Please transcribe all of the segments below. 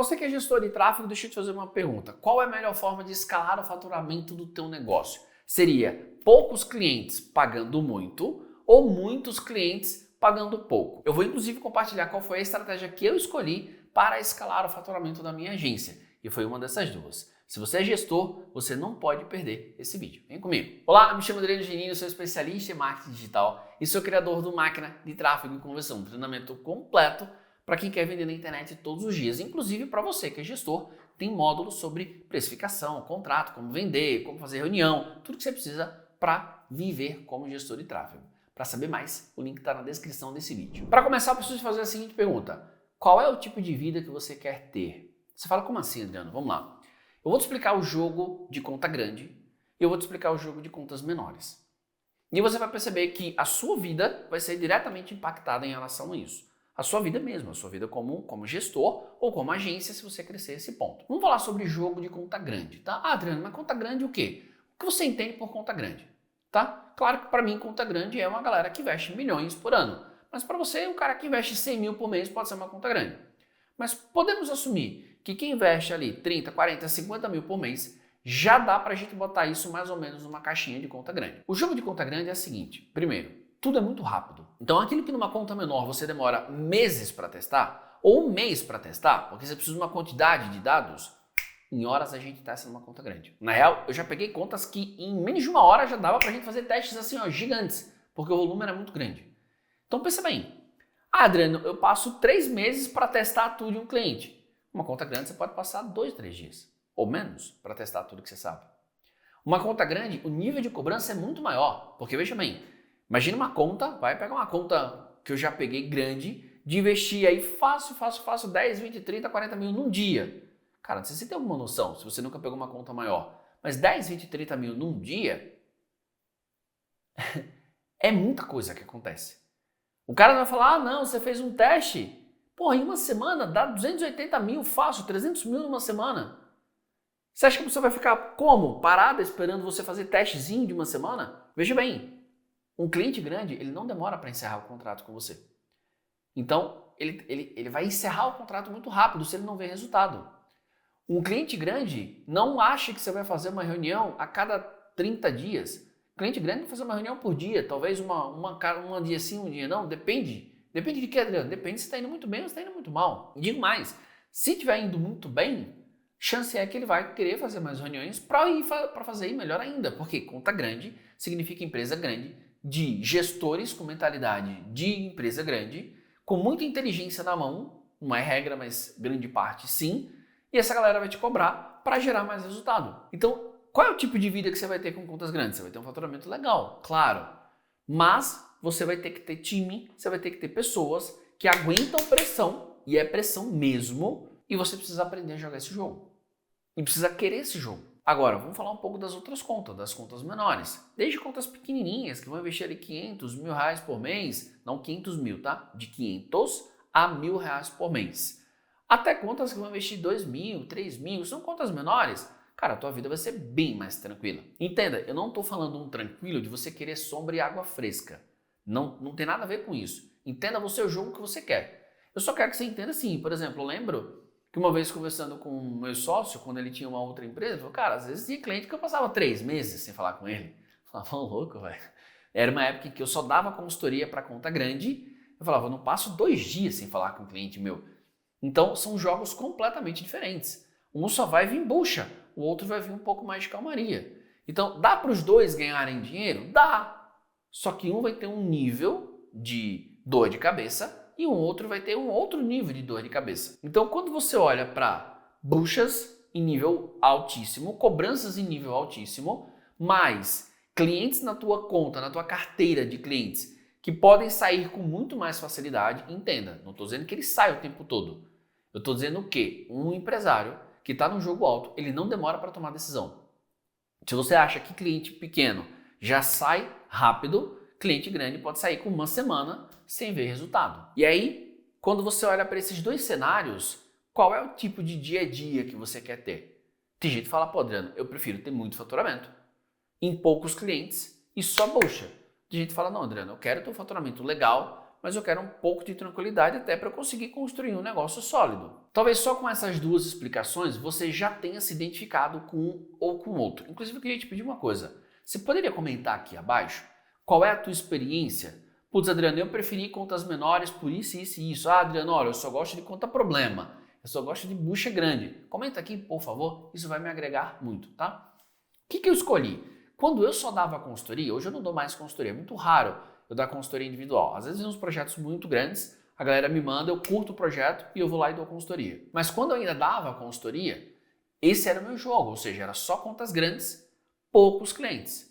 você que é gestor de tráfego, deixa eu te fazer uma pergunta. Qual é a melhor forma de escalar o faturamento do teu negócio? Seria poucos clientes pagando muito ou muitos clientes pagando pouco? Eu vou inclusive compartilhar qual foi a estratégia que eu escolhi para escalar o faturamento da minha agência. E foi uma dessas duas. Se você é gestor, você não pode perder esse vídeo. Vem comigo. Olá, me chamo Adriano Geninho, sou especialista em marketing digital e sou criador do Máquina de Tráfego e Conversão, um treinamento completo para quem quer vender na internet todos os dias, inclusive para você que é gestor, tem módulos sobre precificação, contrato, como vender, como fazer reunião, tudo que você precisa para viver como gestor de tráfego. Para saber mais, o link está na descrição desse vídeo. Para começar, eu preciso fazer a seguinte pergunta: qual é o tipo de vida que você quer ter? Você fala, como assim, Adriano? Vamos lá. Eu vou te explicar o jogo de conta grande e eu vou te explicar o jogo de contas menores. E você vai perceber que a sua vida vai ser diretamente impactada em relação a isso. A sua vida mesmo, a sua vida como gestor ou como agência, se você crescer esse ponto. Vamos falar sobre jogo de conta grande, tá? Ah, Adriano, mas conta grande o quê? O que você entende por conta grande, tá? Claro que para mim conta grande é uma galera que investe milhões por ano. Mas para você, um cara que investe 100 mil por mês pode ser uma conta grande. Mas podemos assumir que quem investe ali 30, 40, 50 mil por mês, já dá para a gente botar isso mais ou menos numa caixinha de conta grande. O jogo de conta grande é o seguinte: primeiro, tudo é muito rápido. Então aquilo que numa conta menor você demora meses para testar, ou um mês para testar, porque você precisa de uma quantidade de dados, em horas a gente testa numa conta grande. Na real, eu já peguei contas que em menos de uma hora já dava para a gente fazer testes assim, ó, gigantes, porque o volume era muito grande. Então pensa bem, Adriano, eu passo 3 meses para testar tudo de um cliente. Uma conta grande você pode passar 2, 3 dias, ou menos, para testar tudo que você sabe. Uma conta grande, o nível de cobrança é muito maior, porque veja bem, imagina uma conta, vai pegar uma conta que eu já peguei grande, de investir aí fácil, 10, 20, 30, 40 mil num dia. Cara, não sei se você tem alguma noção, se você nunca pegou uma conta maior, mas 10, 20, 30 mil num dia é muita coisa que acontece. O cara vai falar, ah não, você fez um teste, porra, em uma semana dá 280 mil fácil, 300 mil numa semana. Você acha que você vai ficar como? Parada esperando você fazer testezinho de uma semana? Veja bem, um cliente grande, ele não demora para encerrar o contrato com você. Então, ele vai encerrar o contrato muito rápido se ele não ver resultado. Um cliente grande não acha que você vai fazer uma reunião a cada 30 dias. Cliente grande vai fazer uma reunião por dia, talvez uma dia sim, um dia não, depende. Depende de quê, Adriano? Depende se está indo muito bem ou se está indo muito mal. E digo mais, se estiver indo muito bem, chance é que ele vai querer fazer mais reuniões para fazer melhor ainda, porque conta grande significa empresa grande, de gestores com mentalidade de empresa grande, com muita inteligência na mão, não é regra, mas grande parte sim, e essa galera vai te cobrar para gerar mais resultado. Então, qual é o tipo de vida que você vai ter com contas grandes? Você vai ter um faturamento legal, claro, mas você vai ter que ter time, você vai ter que ter pessoas que aguentam pressão, e é pressão mesmo, e você precisa aprender a jogar esse jogo. E precisa querer esse jogo. Agora, vamos falar um pouco das outras contas, das contas menores. Desde contas pequenininhas, que vão investir ali 500 mil reais por mês, não 500 mil, tá? De 500 a 1.000 reais por mês. Até contas que vão investir 2 mil, 3 mil, são contas menores. Cara, a tua vida vai ser bem mais tranquila. Entenda, eu não estou falando um tranquilo de você querer sombra e água fresca. Não tem nada a ver com isso. Entenda você o jogo que você quer. Eu só quero que você entenda assim, por exemplo, eu lembro que uma vez conversando com o meu sócio, quando ele tinha uma outra empresa, ele falou, cara, às vezes tinha cliente que eu passava 3 meses sem falar com ele. Eu falava, louco, velho. Era uma época em que eu só dava consultoria para conta grande. Eu falava, eu não passo 2 dias sem falar com um cliente meu. Então, são jogos completamente diferentes. Um só vai vir bucha, o outro vai vir um pouco mais de calmaria. Então, dá para os dois ganharem dinheiro? Dá. Só que um vai ter um nível de dor de cabeça e um outro vai ter um outro nível de dor de cabeça. Então, quando você olha para buchas em nível altíssimo, cobranças em nível altíssimo, mais clientes na tua conta, na tua carteira de clientes, que podem sair com muito mais facilidade, entenda, não estou dizendo que ele sai o tempo todo. Eu estou dizendo que um empresário que está no jogo alto, ele não demora para tomar decisão. Se você acha que cliente pequeno já sai rápido, cliente grande pode sair com uma semana sem ver resultado. E aí, quando você olha para esses dois cenários, qual é o tipo de dia a dia que você quer ter? Tem gente que fala, pô, Adriano, eu prefiro ter muito faturamento em poucos clientes e só bucha. Tem gente que fala, não, Adriano, eu quero ter um faturamento legal, mas eu quero um pouco de tranquilidade até para eu conseguir construir um negócio sólido. Talvez só com essas duas explicações você já tenha se identificado com um ou com outro. Inclusive eu queria te pedir uma coisa. Você poderia comentar aqui abaixo qual é a tua experiência? Putz, Adriano, eu preferi contas menores por isso, isso e isso. Ah, Adriano, olha, eu só gosto de conta problema. Eu só gosto de bucha grande. Comenta aqui, por favor, isso vai me agregar muito, tá? O que eu escolhi? Quando eu só dava consultoria, hoje eu não dou mais consultoria, é muito raro eu dar consultoria individual. Às vezes, em uns projetos muito grandes, a galera me manda, eu curto o projeto e eu vou lá e dou consultoria. Mas quando eu ainda dava consultoria, esse era o meu jogo, ou seja, era só contas grandes, poucos clientes.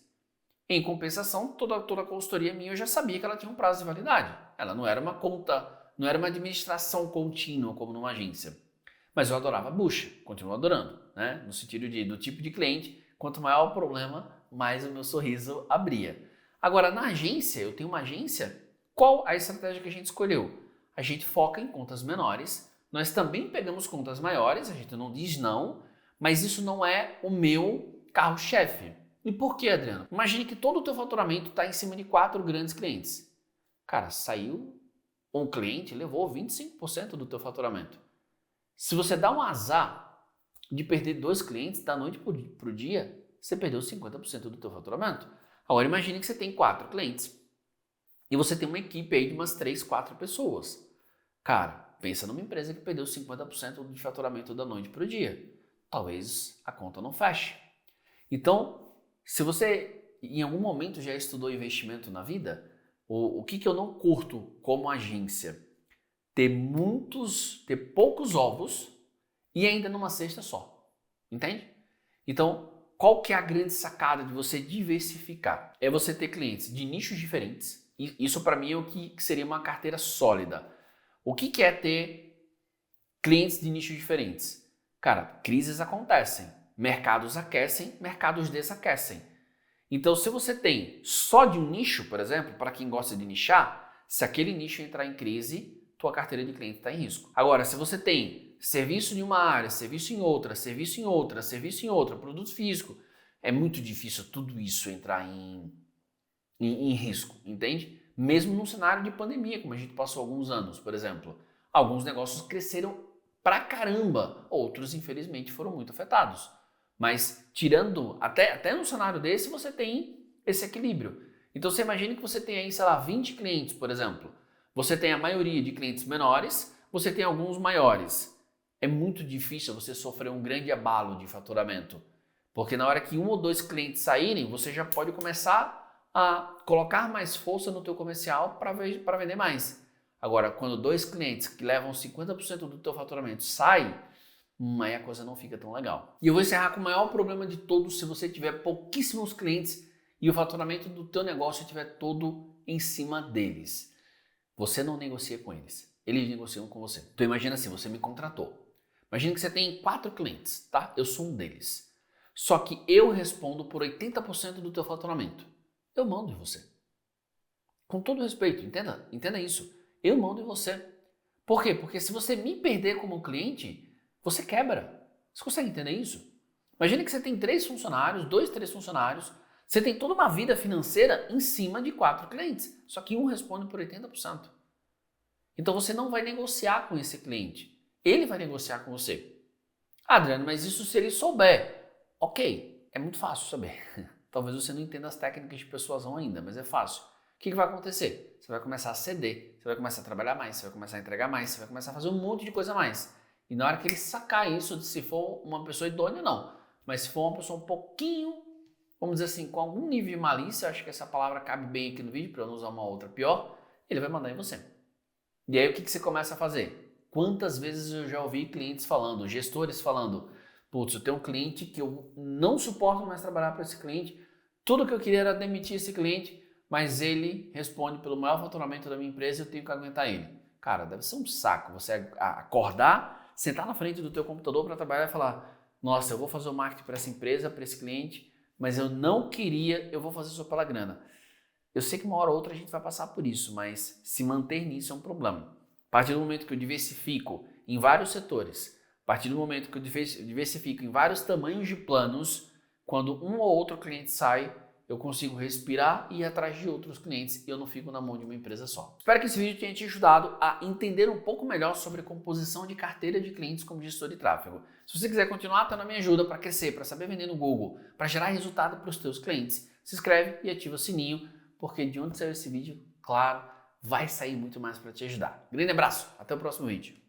Em compensação, toda a consultoria minha eu já sabia que ela tinha um prazo de validade. Ela não era uma conta, não era uma administração contínua como numa agência. Mas eu adorava bucha, continuo adorando, né? No sentido do tipo de cliente, quanto maior o problema, mais o meu sorriso abria. Agora, na agência, eu tenho uma agência, qual a estratégia que a gente escolheu? A gente foca em contas menores, nós também pegamos contas maiores, a gente não diz não, mas isso não é o meu carro-chefe. E por quê, Adriano? Imagine que todo o teu faturamento está em cima de 4 grandes clientes. Cara, saiu um cliente, levou 25% do teu faturamento. Se você dá um azar de perder 2 clientes da noite para o dia, você perdeu 50% do teu faturamento. Agora imagine que você tem 4 clientes e você tem uma equipe aí de umas 3, 4 pessoas. Cara, pensa numa empresa que perdeu 50% do faturamento da noite para o dia. Talvez a conta não feche. Então, se você em algum momento já estudou investimento na vida, o que eu não curto como agência? Ter poucos ovos e ainda numa cesta só. Entende? Então, qual que é a grande sacada de você diversificar? É você ter clientes de nichos diferentes. E isso para mim é o que seria uma carteira sólida. O que é ter clientes de nichos diferentes? Cara, crises acontecem, mercados aquecem, mercados desaquecem. Então, se você tem só de um nicho, por exemplo, para quem gosta de nichar, se aquele nicho entrar em crise, tua carteira de cliente está em risco. Agora, se você tem serviço em uma área, serviço em outra, serviço em outra, serviço em outra, produto físico, é muito difícil tudo isso entrar em risco, entende? Mesmo num cenário de pandemia, como a gente passou alguns anos, por exemplo. Alguns negócios cresceram pra caramba, outros infelizmente foram muito afetados. Mas tirando, até num cenário desse, você tem esse equilíbrio. Então você imagina que você tem aí, sei lá, 20 clientes, por exemplo. Você tem a maioria de clientes menores, você tem alguns maiores. É muito difícil você sofrer um grande abalo de faturamento. Porque na hora que 1 ou 2 clientes saírem, você já pode começar a colocar mais força no teu comercial para vender mais. Agora, quando 2 clientes que levam 50% do teu faturamento saem, aí a coisa não fica tão legal. E eu vou encerrar com o maior problema de todos se você tiver pouquíssimos clientes e o faturamento do teu negócio estiver todo em cima deles. Você não negocia com eles, eles negociam com você. Então imagina assim, você me contratou. Imagina que você tem 4 clientes, tá? Eu sou um deles. Só que eu respondo por 80% do teu faturamento. Eu mando em você. Com todo respeito, entenda isso. Eu mando em você. Por quê? Porque se você me perder como cliente, você quebra. Você consegue entender isso? Imagina que você tem 3 funcionários, 2, 3 funcionários, você tem toda uma vida financeira em cima de 4 clientes, só que um responde por 80%. Então você não vai negociar com esse cliente, ele vai negociar com você. Ah, Adriano, mas isso se ele souber. Ok, é muito fácil saber. Talvez você não entenda as técnicas de persuasão ainda, mas é fácil. O que vai acontecer? Você vai começar a ceder, você vai começar a trabalhar mais, você vai começar a entregar mais, você vai começar a fazer um monte de coisa a mais. E na hora que ele sacar isso, se for uma pessoa idônea, não. Mas se for uma pessoa um pouquinho, vamos dizer assim, com algum nível de malícia, acho que essa palavra cabe bem aqui no vídeo, para eu não usar uma outra pior, ele vai mandar em você. E aí o que você começa a fazer? Quantas vezes eu já ouvi clientes falando, gestores falando, putz, eu tenho um cliente que eu não suporto mais trabalhar para esse cliente, tudo que eu queria era demitir esse cliente, mas ele responde pelo maior faturamento da minha empresa e eu tenho que aguentar ele. Cara, deve ser um saco você acordar, sentar na frente do teu computador para trabalhar e falar, nossa, eu vou fazer o marketing para essa empresa, para esse cliente, mas eu não queria, eu vou fazer só pela grana. Eu sei que uma hora ou outra a gente vai passar por isso, mas se manter nisso é um problema. A partir do momento que eu diversifico em vários setores, a partir do momento que eu diversifico em vários tamanhos de planos, quando um ou outro cliente sai, eu consigo respirar e ir atrás de outros clientes e eu não fico na mão de uma empresa só. Espero que esse vídeo tenha te ajudado a entender um pouco melhor sobre composição de carteira de clientes como gestor de tráfego. Se você quiser continuar tendo a minha ajuda para crescer, para saber vender no Google, para gerar resultado para os teus clientes, se inscreve e ativa o sininho, porque de onde saiu esse vídeo, claro, vai sair muito mais para te ajudar. Grande abraço, até o próximo vídeo.